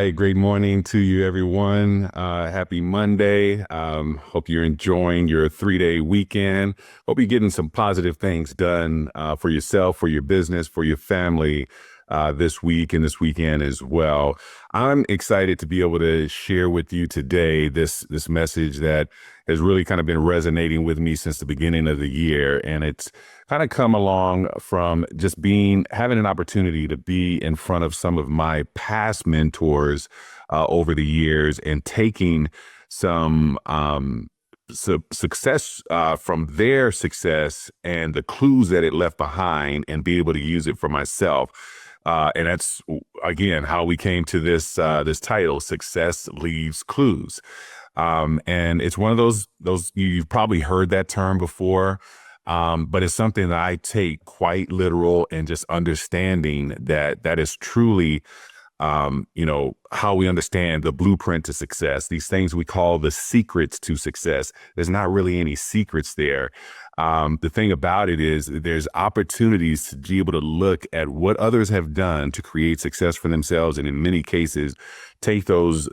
right. Great morning to you, everyone. Happy Monday. Hope you're enjoying your 3-day weekend. Hope you're getting some positive things done for yourself, for your business, for your family this week and this weekend as well. I'm excited to be able to share with you today this message that has really kind of been resonating with me since the beginning of the year. And it's kind of come along from just having an opportunity to be in front of some of my past mentors over the years and taking some success from their success and the clues that it left behind and be able to use it for myself. And that's again how we came to this title: Success Leaves Clues. And it's one of those you've probably heard that term before. But it's something that I take quite literal, and just understanding that is truly, how we understand the blueprint to success. These things we call the secrets to success. There's not really any secrets there. The thing about it is there's opportunities to be able to look at what others have done to create success for themselves. And in many cases, take those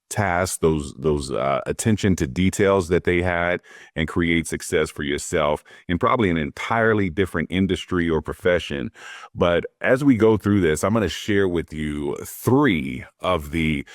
tasks, those attention to details that they had, and create success for yourself in probably an entirely different industry or profession. But as we go through this, I'm going to share with you three of the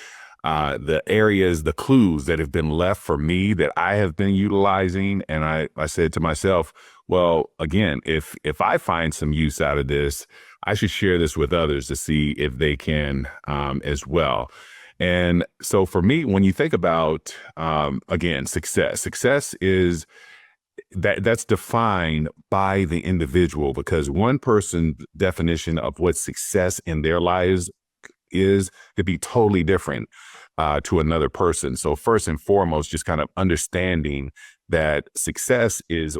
areas, the clues that have been left for me that I have been utilizing. And I said to myself, well, again, if I find some use out of this, I should share this with others to see if they can as well. And so for me, when you think about, again, success is that's defined by the individual, because one person's definition of what success in their lives is could be totally different to another person. So first and foremost, just kind of understanding that success is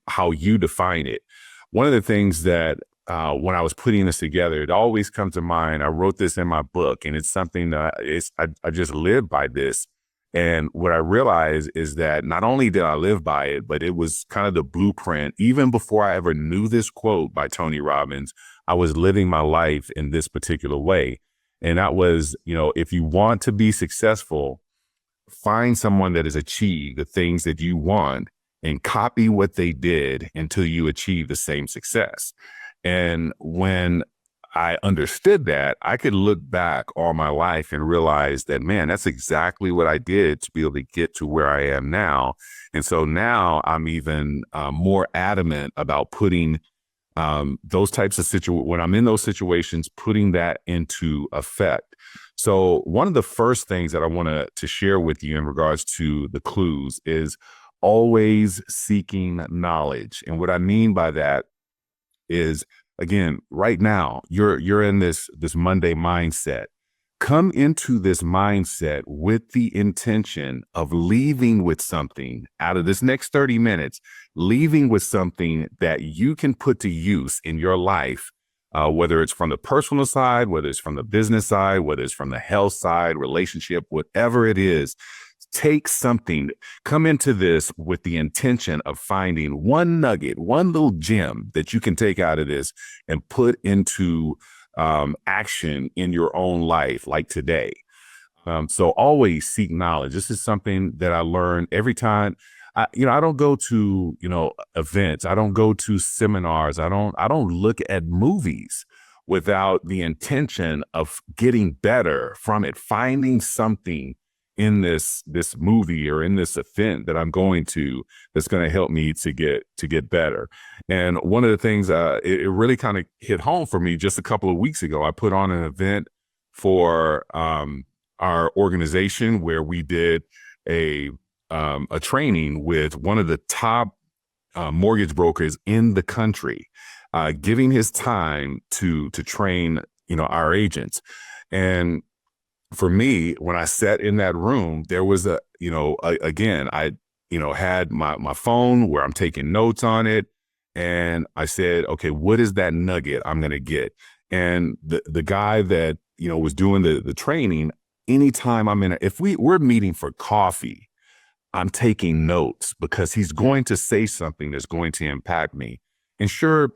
how you define it. One of the things that when I was putting this together, it always comes to mind. I wrote this in my book, and it's something that I just live by this. And what I realized is that not only did I live by it, but it was kind of the blueprint. Even before I ever knew this quote by Tony Robbins, I was living my life in this particular way. And that was, if you want to be successful, find someone that has achieved the things that you want and copy what they did until you achieve the same success. And when I understood that, I could look back all my life and realize that, man, that's exactly what I did to be able to get to where I am now. And so now I'm even more adamant about putting those types of when I'm in those situations, putting that into effect. So one of the first things that I want to share with you in regards to the clues is always seeking knowledge. And what I mean by that is, again, right now, you're in this Monday mindset. Come into this mindset with the intention of leaving with something out of this next 30 minutes, leaving with something that you can put to use in your life, whether it's from the personal side, whether it's from the business side, whether it's from the health side, relationship, whatever it is. Take something, come into this with the intention of finding one nugget, one little gem that you can take out of this and put into action in your own life, like today. So always seek knowledge. This is something that I learn every time. I don't go to, events. I don't go to seminars. I don't look at movies without the intention of getting better from it, finding something in this movie or in this event that I'm going to that's going to help me to get better. And one of the things it really kind of hit home for me just a couple of weeks ago. I put on an event for our organization where we did a training with one of the top mortgage brokers in the country, giving his time to train our agents. And for me, when I sat in that room, there was again, I had my phone where I'm taking notes on it. And I said, okay, what is that nugget I'm going to get? And the guy that, was doing the training, anytime if we're meeting for coffee, I'm taking notes because he's going to say something that's going to impact me. And sure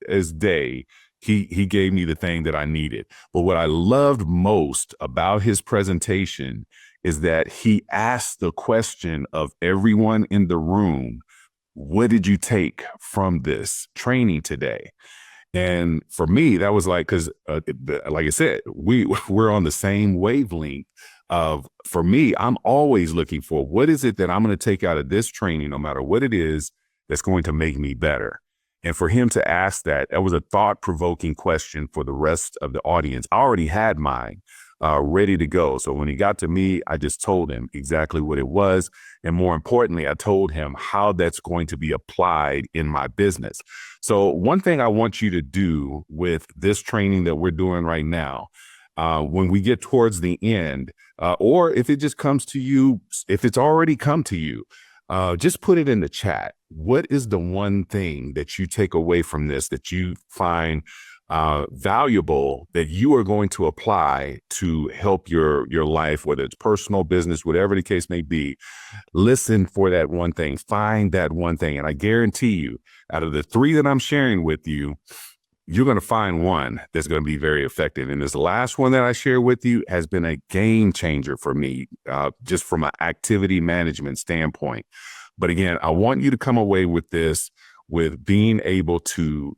as day, he gave me the thing that I needed. But what I loved most about his presentation is that he asked the question of everyone in the room, what did you take from this training today? And for me, that was like, because like I said, we're on the same wavelength of, for me, I'm always looking for what is it that I'm going to take out of this training, no matter what it is, that's going to make me better. And for him to ask that, that was a thought-provoking question for the rest of the audience. I already had mine ready to go. So when he got to me, I just told him exactly what it was. And more importantly, I told him how that's going to be applied in my business. So one thing I want you to do with this training that we're doing right now, when we get towards the end, or if it just comes to you, if it's already come to you, just put it in the chat. What is the one thing that you take away from this that you find valuable that you are going to apply to help your life, whether it's personal, business, whatever the case may be? Listen for that one thing, find that one thing. And I guarantee you, out of the 3 that I'm sharing with you, you're going to find one that's going to be very effective. And this last one that I share with you has been a game changer for me, just from an activity management standpoint. But again, I want you to come away with this, with being able to,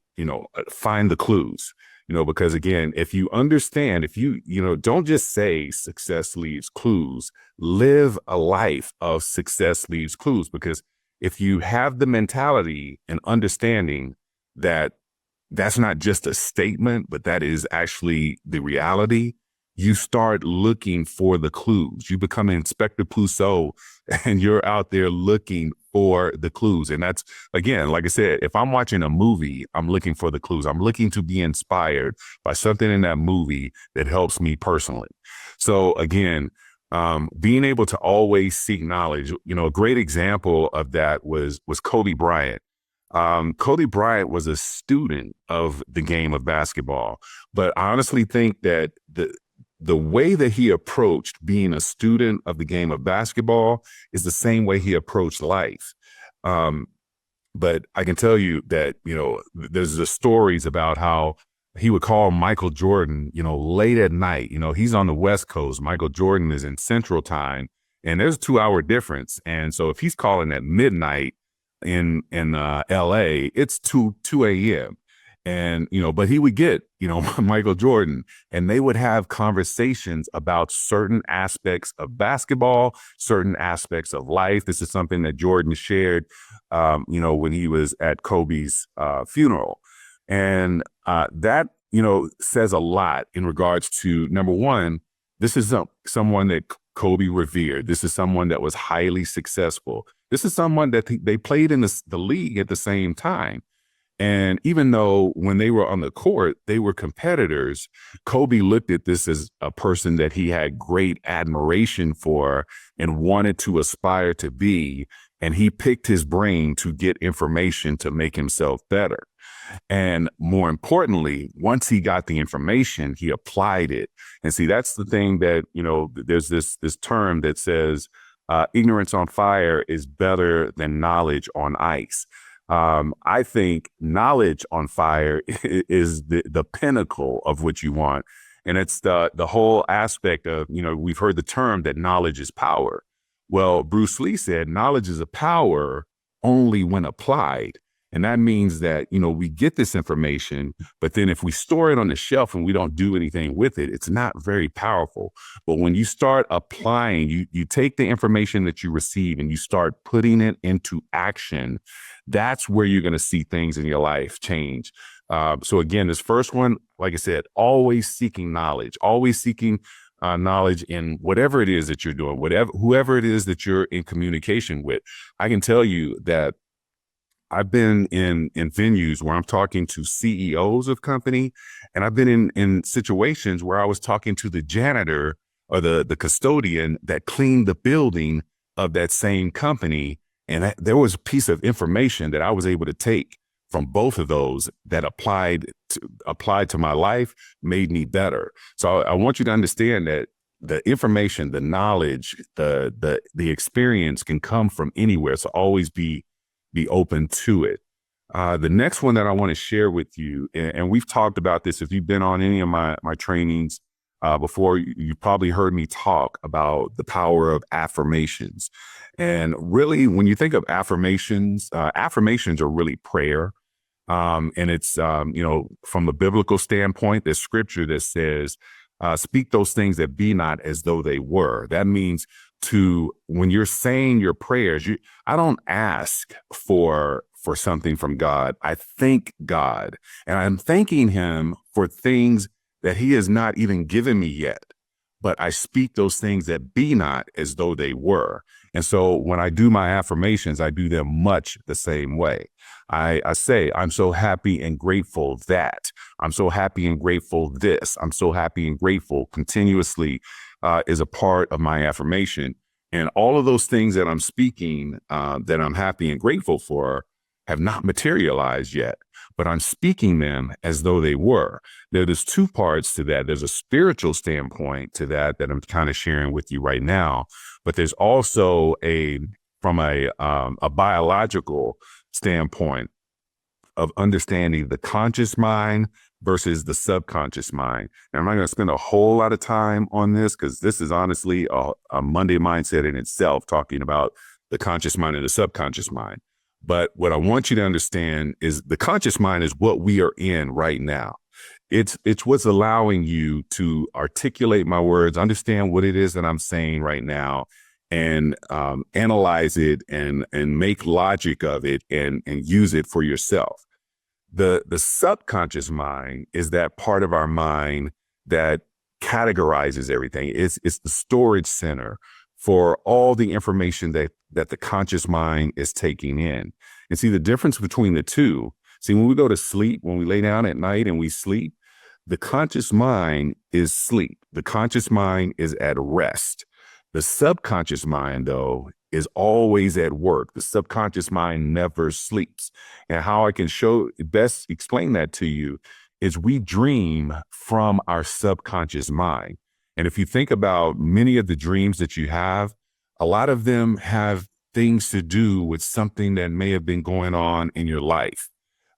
find the clues, because again, if you understand, if you don't just say success leaves clues, live a life of success leaves clues. Because if you have the mentality and understanding that that's not just a statement, but that is actually the reality, you start looking for the clues. You become Inspector Clouseau, and you're out there looking for the clues. And that's, again, like I said, if I'm watching a movie, I'm looking for the clues. I'm looking to be inspired by something in that movie that helps me personally. So again, being able to always seek knowledge, a great example of that was Kobe Bryant. Kobe Bryant was a student of the game of basketball, but I honestly think that the way that he approached being a student of the game of basketball is the same way he approached life. But I can tell you that, there's the stories about how he would call Michael Jordan, late at night. He's on the West Coast. Michael Jordan is in Central Time, and there's a 2-hour difference. And so if he's calling at midnight in LA, it's 2 a.m. And, but he would get, Michael Jordan, and they would have conversations about certain aspects of basketball, certain aspects of life. This is something that Jordan shared, when he was at Kobe's funeral. And that, says a lot in regards to, number one, this is someone that Kobe revered. This is someone that was highly successful. This is someone that they played in the league at the same time. And even though when they were on the court, they were competitors, Kobe looked at this as a person that he had great admiration for and wanted to aspire to be. And he picked his brain to get information to make himself better. And more importantly, once he got the information, he applied it. And see, that's the thing that, there's this term that says ignorance on fire is better than knowledge on ice. I think knowledge on fire is the pinnacle of what you want. And it's the whole aspect of, we've heard the term that knowledge is power. Well, Bruce Lee said knowledge is a power only when applied. And that means that, we get this information, but then if we store it on the shelf and we don't do anything with it, it's not very powerful. But when you start applying, you take the information that you receive and you start putting it into action, that's where you're going to see things in your life change. So again, this first one, like I said, always seeking knowledge, always seeking knowledge in whatever it is that you're doing, whoever it is that you're in communication with. I can tell you that I've been in venues where I'm talking to CEOs of company, and I've been in situations where I was talking to the janitor or the custodian that cleaned the building of that same company. And there was a piece of information that I was able to take from both of those that applied to my life, made me better. So I want you to understand that the information, the knowledge, the experience can come from anywhere. So always be open to it. The next one that I want to share with you, and we've talked about this. If you've been on any of my trainings before, you probably heard me talk about the power of affirmations. And really, when you think of affirmations, affirmations are really prayer. And it's, from a biblical standpoint, there's scripture that says, speak those things that be not as though they were. That means when you're saying your prayers, I don't ask for something from God. I thank God, and I'm thanking him for things that he has not even given me yet. But I speak those things that be not as though they were. And so when I do my affirmations, I do them much the same way. I say, I'm so happy and grateful that. I'm so happy and grateful this. I'm so happy and grateful continuously is a part of my affirmation. And all of those things that I'm speaking that I'm happy and grateful for have not materialized yet, but I'm speaking them as though they were. There's two parts to that. There's a spiritual standpoint to that I'm kind of sharing with you right now, but there's also from a biological standpoint of understanding the conscious mind versus the subconscious mind. And I'm not going to spend a whole lot of time on this because this is honestly a Monday mindset in itself, talking about the conscious mind and the subconscious mind. But what I want you to understand is the conscious mind is what we are in right now. It's what's allowing you to articulate my words, understand what it is that I'm saying right now, and analyze it and make logic of it and use it for yourself. The subconscious mind is that part of our mind that categorizes everything. It's the storage center for all the information that the conscious mind is taking in. And see the difference between the two. See, when we go to sleep, when we lay down at night and we sleep, the conscious mind is sleep. The conscious mind is at rest. The subconscious mind, though, is always at work. The subconscious mind never sleeps. And how I can best explain that to you is we dream from our subconscious mind. And if you think about many of the dreams that you have, a lot of them have things to do with something that may have been going on in your life.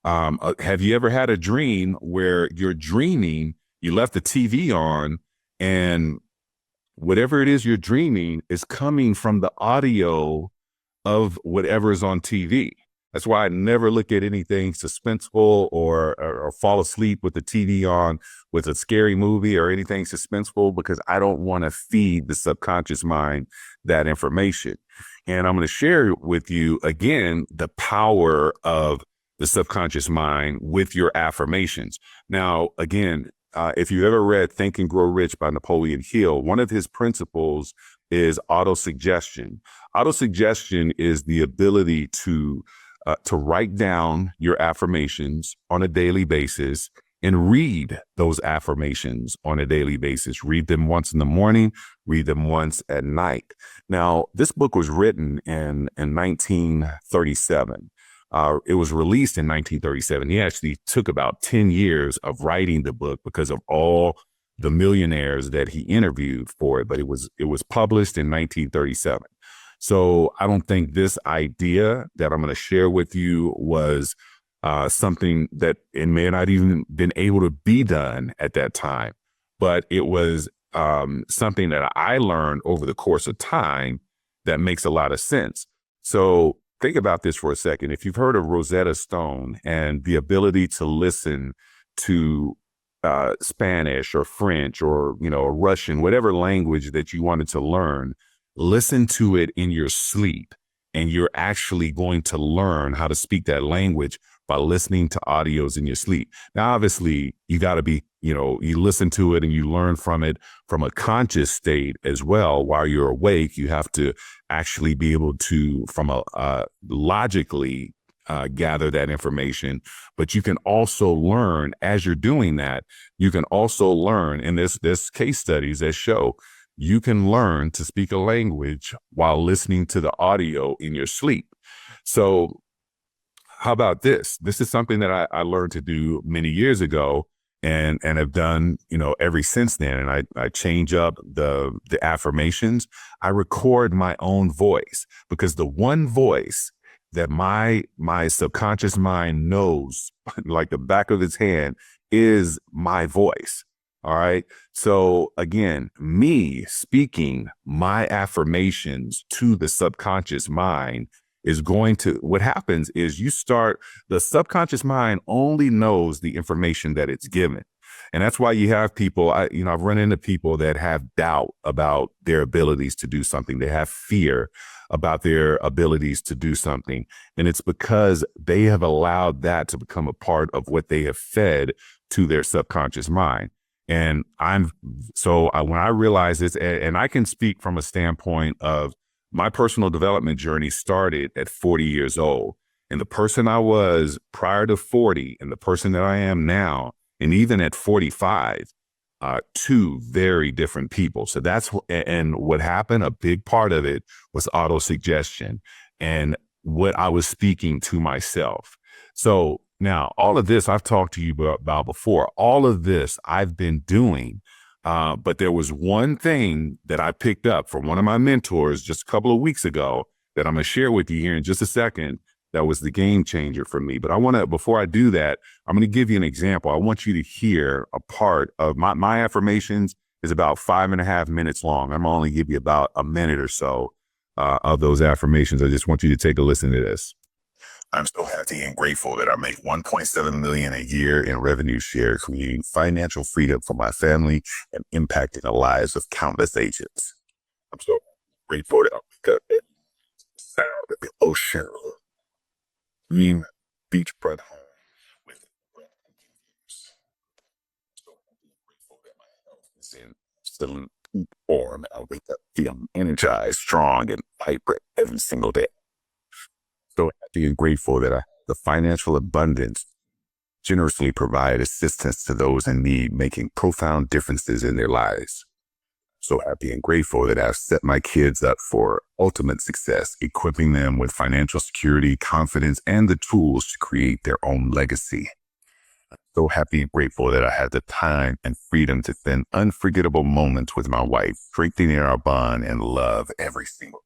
Have you ever had a dream where you're dreaming, you left the TV on, and whatever it is you're dreaming is coming from the audio of whatever is on TV? That's why I never look at anything suspenseful or fall asleep with the TV on with a scary movie or anything suspenseful, because I don't want to feed the subconscious mind that information. And I'm going to share with you again the power of the subconscious mind with your affirmations. Now, again, if you ever read Think and Grow Rich by Napoleon Hill, one of his principles is autosuggestion. Autosuggestion is the ability to write down your affirmations on a daily basis and read those affirmations on a daily basis. Read them once in the morning, read them once at night. Now, this book was written in 1937. It was released in 1937. He actually took about 10 years of writing the book because of all the millionaires that he interviewed for it, but it was published in 1937. So I don't think this idea that I'm going to share with you was something that it may not even been able to be done at that time, but it was something that I learned over the course of time that makes a lot of sense. So think about this for a second. If you've heard of Rosetta Stone and the ability to listen to Spanish or French or, Russian, whatever language that you wanted to learn, listen to it in your sleep, and you're actually going to learn how to speak that language by listening to audios in your sleep. Now, obviously, you got to be, you listen to it and you learn from it from a conscious state as well. While you're awake, you have to actually be able to, logically gather that information. But you can also learn as you're doing that. You can also learn, and there's case studies that show you can learn to speak a language while listening to the audio in your sleep. So how about this? This is something that I learned to do many years ago and have done, ever since then. And I change up the affirmations. I record my own voice, because the one voice that my subconscious mind knows like the back of its hand is my voice. All right. So again, me speaking my affirmations to the subconscious mind is going to, what happens is the subconscious mind only knows the information that it's given. And that's why you have people, I've run into people that have doubt about their abilities to do something. They have fear about their abilities to do something. And it's because they have allowed that to become a part of what they have fed to their subconscious mind. And when I realized this, and I can speak from a standpoint of my personal development journey started at 40 years old. And the person I was prior to 40 and the person that I am now, and even at 45, two very different people. So and what happened, a big part of it was auto-suggestion and what I was speaking to myself. So now all of this I've talked to you about before, all of this I've been doing. But there was one thing that I picked up from one of my mentors just a couple of weeks ago that I'm going to share with you here in just a second. That was the game changer for me. But before I do that, I'm going to give you an example. I want you to hear a part of my affirmations is about 5.5 minutes long. I'm only give you about a minute or so of those affirmations. I just want you to take a listen to this. I'm so happy and grateful that I make $1.7 million a year in revenue share, creating financial freedom for my family and impacting the lives of countless agents. I'm so grateful that I wake up at the sound of the ocean, green beachfront home with views. So grateful that my health is still in peak form. I wake up feeling energized, strong, and vibrant every single day. So happy and grateful that I have the financial abundance generously provide assistance to those in need, making profound differences in their lives. So happy and grateful that I've set my kids up for ultimate success, equipping them with financial security, confidence, and the tools to create their own legacy. I'm so happy and grateful that I had the time and freedom to spend unforgettable moments with my wife, strengthening our bond and love every single day.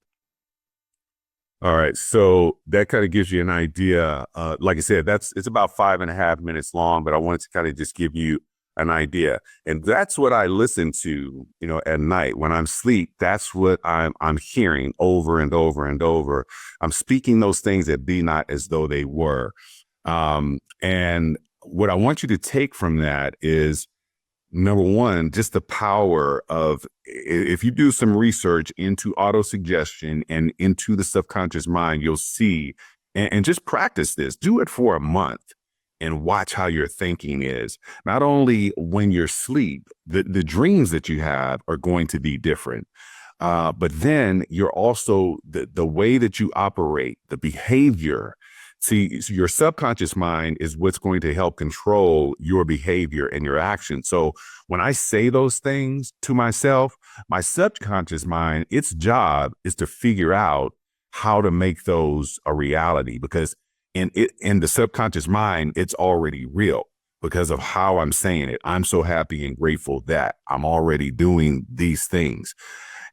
All right. So that kind of gives you an idea. Like I said, it's about 5.5 minutes long, but I wanted to kind of just give you an idea. And that's what I listen to, at night when I'm asleep. That's what I'm hearing over and over and over. I'm speaking those things that be not as though they were. And what I want you to take from that is, number one, just the power of, if you do some research into auto-suggestion and into the subconscious mind, you'll see, and just practice this. Do it for a month and watch how your thinking is. Not only when you're asleep, the dreams that you have are going to be different. But then you're also, the way that you operate, the behavior. See, your subconscious mind is what's going to help control your behavior and your action. So when I say those things to myself, my subconscious mind, its job is to figure out how to make those a reality, because in the subconscious mind, it's already real because of how I'm saying it. I'm so happy and grateful that I'm already doing these things.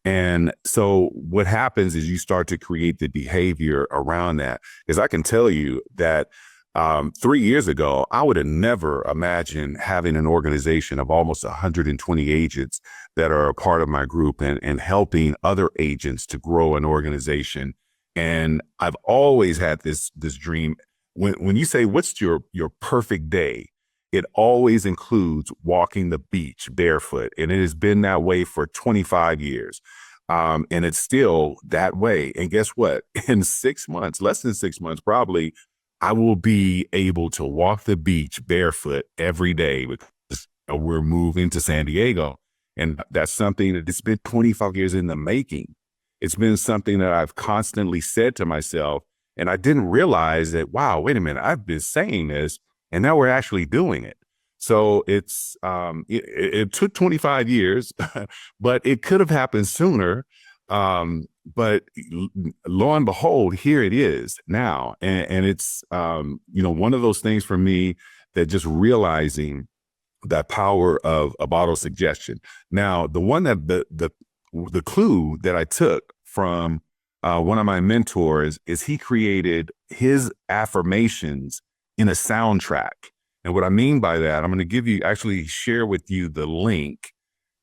And so what happens is you start to create the behavior around that. Because I can tell you that 3 years ago, I would have never imagined having an organization of almost 120 agents that are a part of my group and helping other agents to grow an organization. And I've always had this dream. When you say, what's your perfect day? It always includes walking the beach barefoot. And it has been that way for 25 years. And it's still that way. And guess what? In 6 months, less than 6 months, probably, I will be able to walk the beach barefoot every day because we're moving to San Diego. And that's something that it's been 25 years in the making. It's been something that I've constantly said to myself. And I didn't realize that, wow, wait a minute, I've been saying this and now we're actually doing it. So it took 25 years, but it could have happened sooner. But lo and behold, here it is now. And it's, one of those things for me that just realizing that power of auto-suggestion. Now, the one that the clue that I took from one of my mentors, is he created his affirmations in a soundtrack. And what I mean by that, I'm going to actually share with you the link.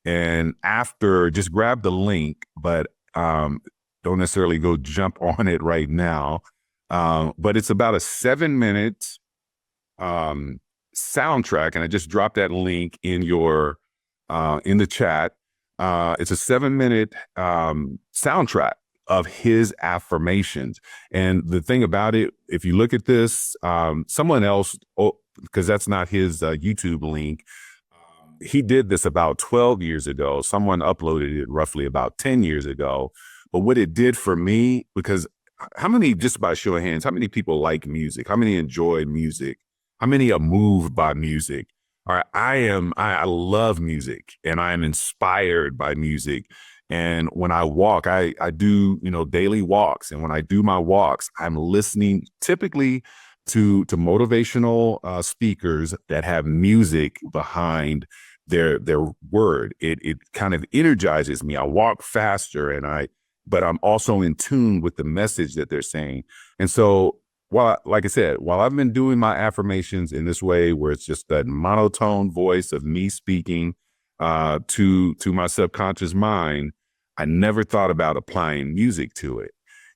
And after, just grab the link, but don't necessarily go jump on it right now. But it's about a 7-minute soundtrack, and I just dropped that link in in the chat. It's a 7-minute soundtrack of his affirmations. And the thing about it, if you look at this, someone else, because that's not his YouTube link, he did this about 12 years ago. Someone uploaded it roughly about 10 years ago. But what it did for me, because how many, just by show of hands, how many people like music? How many enjoy music? How many are moved by music? All right, I love music, and I am inspired by music. And when I walk, I do, daily walks. And when I do my walks, I'm listening typically to motivational speakers that have music behind their word. It kind of energizes me. I walk faster, but I'm also in tune with the message that they're saying. And so, like I said, while I've been doing my affirmations in this way, where it's just that monotone voice of me speaking to my subconscious mind, I never thought about applying music to it.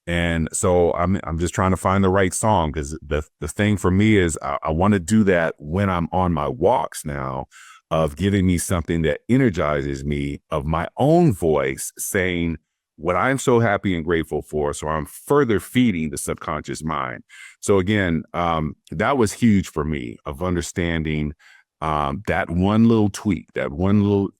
And so I'm just trying to find the right song, because the thing for me is I want to do that when I'm on my walks now, of giving me something that energizes me, of my own voice saying what I'm so happy and grateful for. So I'm further feeding the subconscious mind. So again, that was huge for me, of understanding that one little tweak, that one little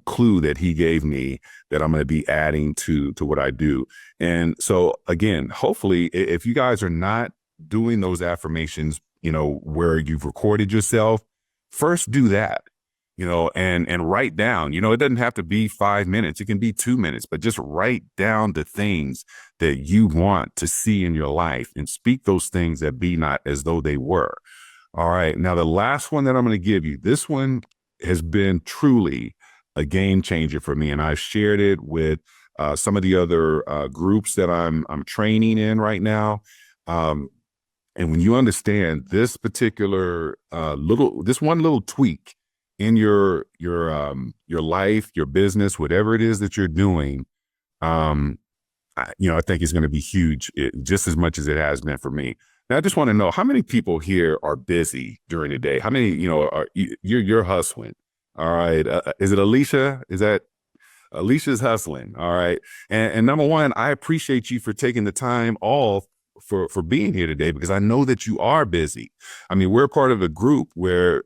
clue that he gave me, that I'm going to be adding to what I do. And so again, hopefully, if you guys are not doing those affirmations, where you've recorded yourself, first do that. And write down, it doesn't have to be 5 minutes. It can be 2 minutes, but just write down the things that you want to see in your life, and speak those things that be not as though they were. All right. Now, the last one that I'm going to give you, this one has been truly a game changer for me. And I've shared it with some of the other groups that I'm training in right now. And when you understand this particular this one little tweak in your life, your business, whatever it is that you're doing, I think it's going to be huge, just as much as it has been for me. Now, I just want to know, how many people here are busy during the day? How many, you're hustling? All right. Is it Alicia? Is that Alicia's hustling? All right. And number one, I appreciate you for taking the time off for being here today, because I know that you are busy. I mean, we're part of a group where,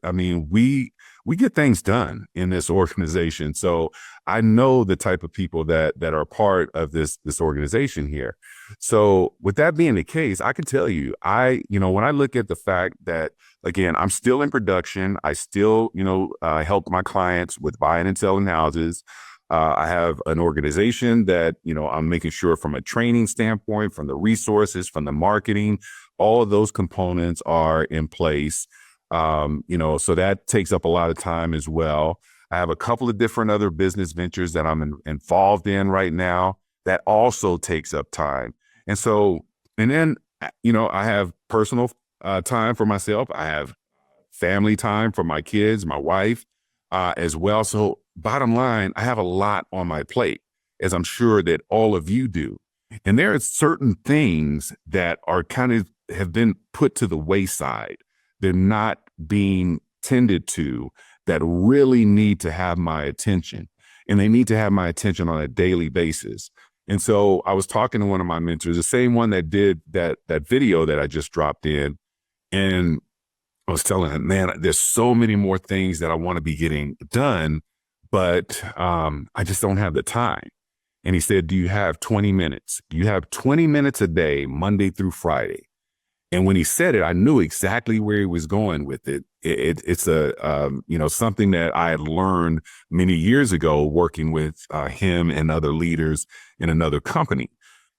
we get things done in this organization. So I know the type of people that are part of this organization here. So with that being the case, I can tell you, when I look at the fact that, again, I'm still in production, I still, help my clients with buying and selling houses. I have an organization that, I'm making sure, from a training standpoint, from the resources, from the marketing, all of those components are in place. So that takes up a lot of time as well. I have a couple of different other business ventures that I'm involved in right now that also takes up time. And so, and then, I have personal time for myself. I have family time for my kids, my wife, as well. So bottom line, I have a lot on my plate, as I'm sure that all of you do. And there are certain things that are kind of have been put to the wayside. They're not being tended to, that really need to have my attention, and they need to have my attention on a daily basis. And so I was talking to one of my mentors, the same one that did that video that I just dropped in. And I was telling him, man, there's so many more things that I want to be getting done, but I just don't have the time. And he said, do you have 20 minutes? Do you have 20 minutes a day, Monday through Friday? And when he said it, I knew exactly where he was going with it. It's something that I had learned many years ago working with him and other leaders in another company.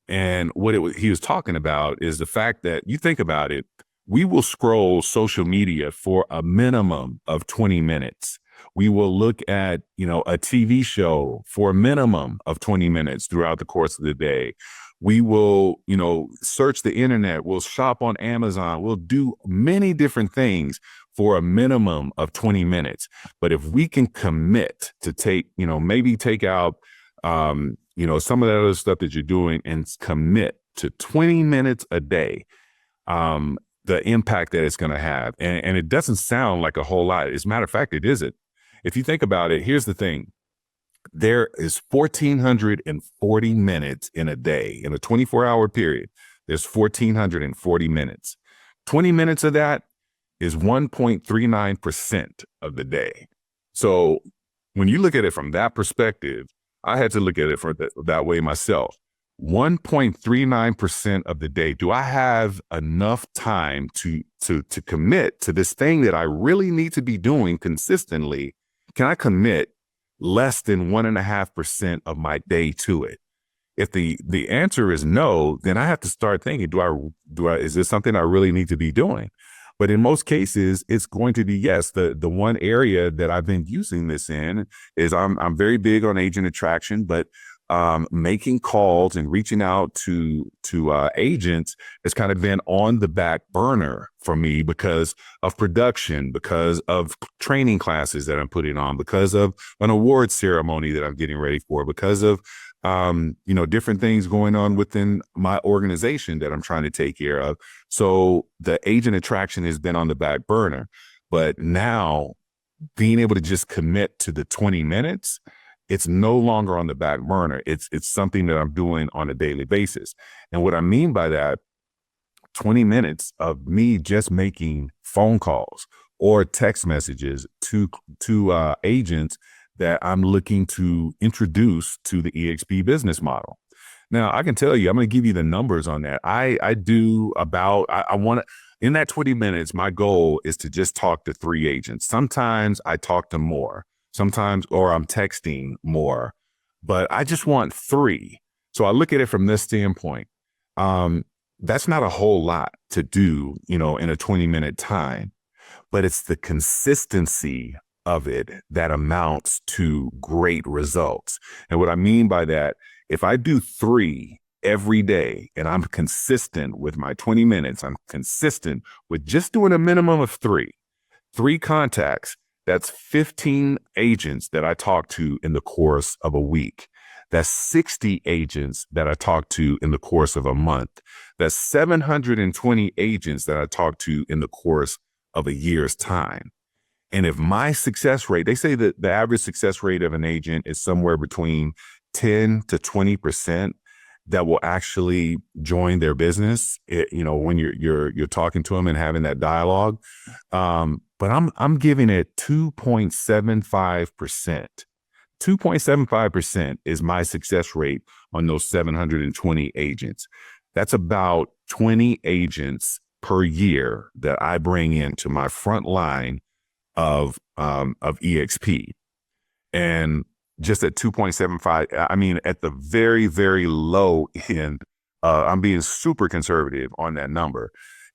And what he was talking about is the fact that, you think about it, we will scroll social media for a minimum of 20 minutes. We will look at, a TV show for a minimum of 20 minutes throughout the course of the day. We will, search the internet. We'll shop on Amazon. We'll do many different things for a minimum of 20 minutes. But if we can commit to maybe take out, some of that other stuff that you're doing and commit to 20 minutes a day, the impact that it's going to have. And it doesn't sound like a whole lot. As a matter of fact, it isn't. If you think about it, here's the thing. There is 1,440 minutes in a day. In a 24-hour period, there's 1,440 minutes. 20 minutes of that is 1.39% of the day. So when you look at it from that perspective, I had to look at it that way myself. 1.39% of the day. Do I have enough time to commit to this thing that I really need to be doing consistently? Can I commit less than 1.5% of my day to it? If the answer is no, then I have to start thinking, is this something I really need to be doing? But in most cases, it's going to be yes. The one area that I've been using this in is I'm very big on agent attraction, but making calls and reaching out to agents has kind of been on the back burner for me because of production, because of training classes that I'm putting on, because of an award ceremony that I'm getting ready for, because of different things going on within my organization that I'm trying to take care of. So the agent attraction has been on the back burner, but now being able to just commit to the 20 minutes, it's no longer on the back burner. It's something that I'm doing on a daily basis. And what I mean by that, 20 minutes of me just making phone calls or text messages to agents that I'm looking to introduce to the EXP business model. Now, I can tell you, I'm going to give you the numbers on that. I do about, I want to, in that 20 minutes, my goal is to just talk to 3 agents. Sometimes I talk to more. Sometimes, or I'm texting more, but I just want 3. So I look at it from this standpoint. That's not a whole lot to do, in a 20-minute time, but it's the consistency of it that amounts to great results. And what I mean by that, if I do 3 every day and I'm consistent with my 20 minutes, I'm consistent with just doing a minimum of 3 contacts. That's 15 agents that I talk to in the course of a week. That's 60 agents that I talk to in the course of a month. That's 720 agents that I talk to in the course of a year's time. And if my success rate, they say that the average success rate of an agent is somewhere between 10 to 20% that will actually join their business, when you're talking to them and having that dialogue. But I'm giving it 2.75%. 2.75% is my success rate on those 720 agents. That's about 20 agents per year that I bring into my front line of EXP. And just at 2.75, I mean, at the very, very low end, I'm being super conservative on that number.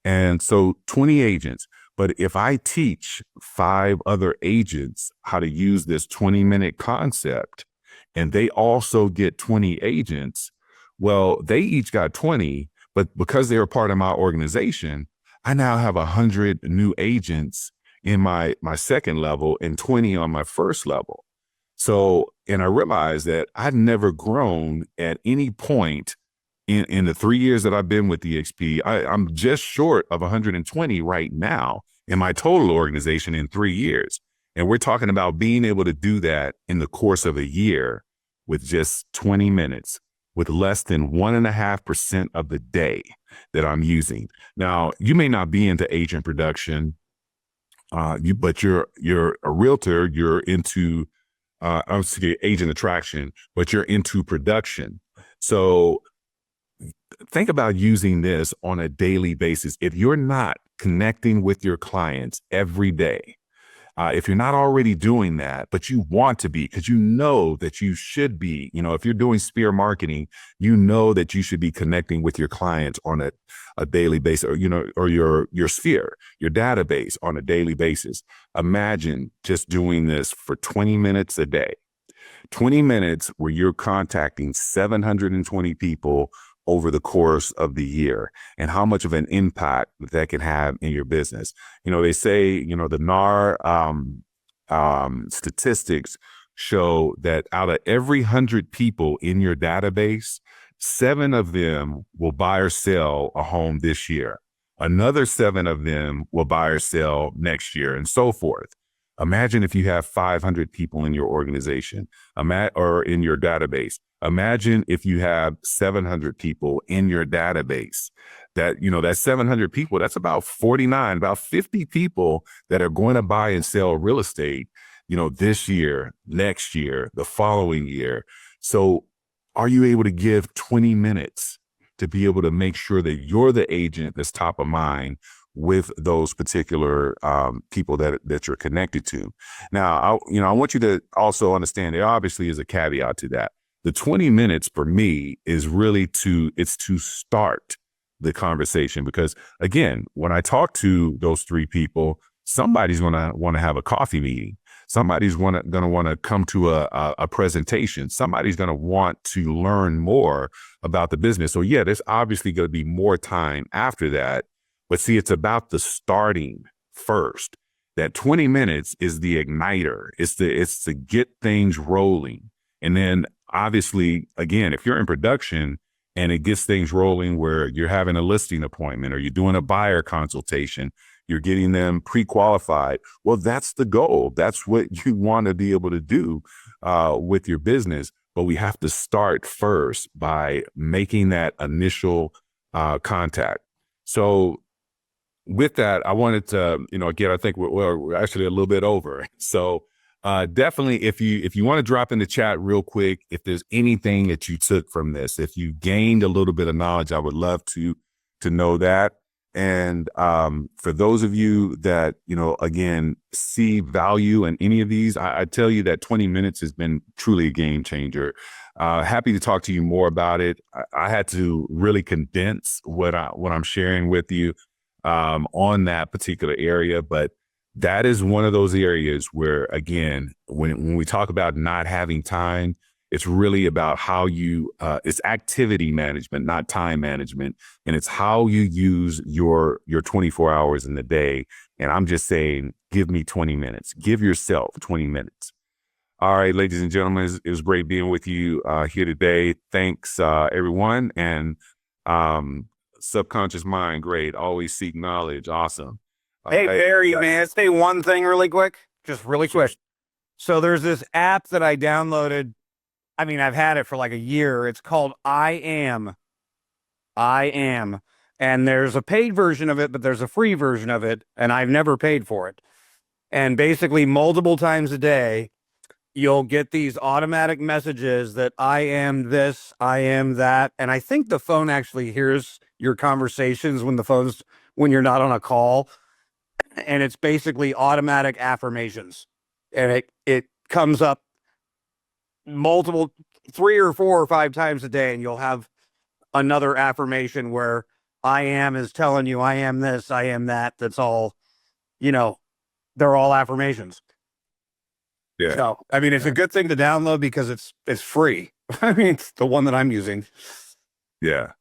And so 20 agents. But if I teach 5 other agents how to use this 20-minute concept, and they also get 20 agents, well, they each got 20, but because they're a part of my organization, I now have 100 new agents in my second level and 20 on my first level. So, and I realized that I'd never grown at any point in the 3 years that I've been with EXP. I'm just short of 120 right now in my total organization in 3 years. And we're talking about being able to do that in the course of a year with just 20 minutes, with less than 1.5% of the day that I'm using. Now, you may not be into agent production, but you're a realtor, you're into agent attraction, but you're into production. So think about using this on a daily basis. If you're not connecting with your clients every day, if you're not already doing that, but you want to be, because you know that you should be, if you're doing spear marketing, you know that you should be connecting with your clients on a daily basis, or your sphere, your database on a daily basis. Imagine just doing this for 20 minutes a day, 20 minutes where you're contacting 720 people over the course of the year and how much of an impact that can have in your business. They say, the NAR statistics show that out of every 100 people in your database, 7 of them will buy or sell a home this year. Another 7 of them will buy or sell next year, and so forth. Imagine if you have 500 people in your organization or in your database. Imagine if you have 700 people in your database. That 700 people, that's about 50 people that are going to buy and sell real estate, this year, next year, the following year. So are you able to give 20 minutes to be able to make sure that you're the agent that's top of mind with those particular people that you're connected to? Now, I want you to also understand there obviously is a caveat to that. The 20 minutes for me is really to start the conversation, because again, when I talk to those 3 people, somebody's going to want to have a coffee meeting. Somebody's going to want to come to a presentation. Somebody's going to want to learn more about the business. So yeah, there's obviously going to be more time after that. But see, it's about the starting first. That 20 minutes is the igniter. It's to get things rolling. And then obviously, again, if you're in production and it gets things rolling where you're having a listing appointment or you're doing a buyer consultation, you're getting them pre-qualified. Well, that's the goal. That's what you want to be able to do with your business. But we have to start first by making that initial contact. So with that, I wanted to, again, I think we're actually a little bit over. So definitely, if you want to drop in the chat real quick, if there's anything that you took from this, if you gained a little bit of knowledge, I would love to know that. And for those of you that, again, see value in any of these, I tell you that 20 minutes has been truly a game changer. Happy to talk to you more about it. I had to really condense what I'm sharing with you on that particular area, but that is one of those areas where, again, when we talk about not having time, it's really about how it's activity management, not time management. And it's how you use your 24 hours in the day. And I'm just saying, give me 20 minutes, give yourself 20 minutes. All right, ladies and gentlemen, it was great being with you here today. Thanks, everyone. And subconscious mind, great. Always seek knowledge. Awesome. Hey, Barry, may I say one thing really quick? Just really quick. So there's this app that I downloaded. I mean, I've had it for like a year. It's called I Am. And there's a paid version of it, but there's a free version of it. And I've never paid for it. And basically multiple times a day, you'll get these automatic messages that I am this, I am that. And I think the phone actually hears your conversations when you're not on a call. And it's basically automatic affirmations. And it comes up multiple 3 or 4 or 5 times a day, and you'll have another affirmation where I am is telling you I am this, I am that. That's all, they're all affirmations. Yeah. So, I mean, it's a good thing to download because it's free. I mean, it's the one that I'm using. Yeah.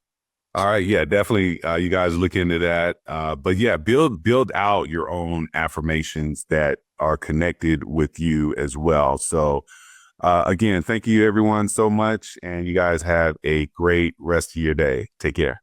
All right. Yeah, definitely. You guys look into that. But yeah, build out your own affirmations that are connected with you as well. So again, thank you everyone so much. And you guys have a great rest of your day. Take care.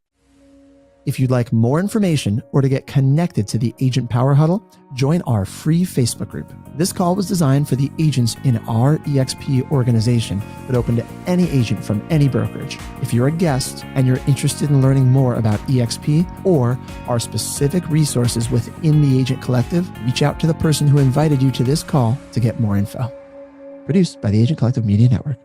If you'd like more information or to get connected to the Agent Power Huddle, join our free Facebook group. This call was designed for the agents in our EXP organization, but open to any agent from any brokerage. If you're a guest and you're interested in learning more about EXP or our specific resources within the Agent Collective, reach out to the person who invited you to this call to get more info. Produced by the Agent Collective Media Network.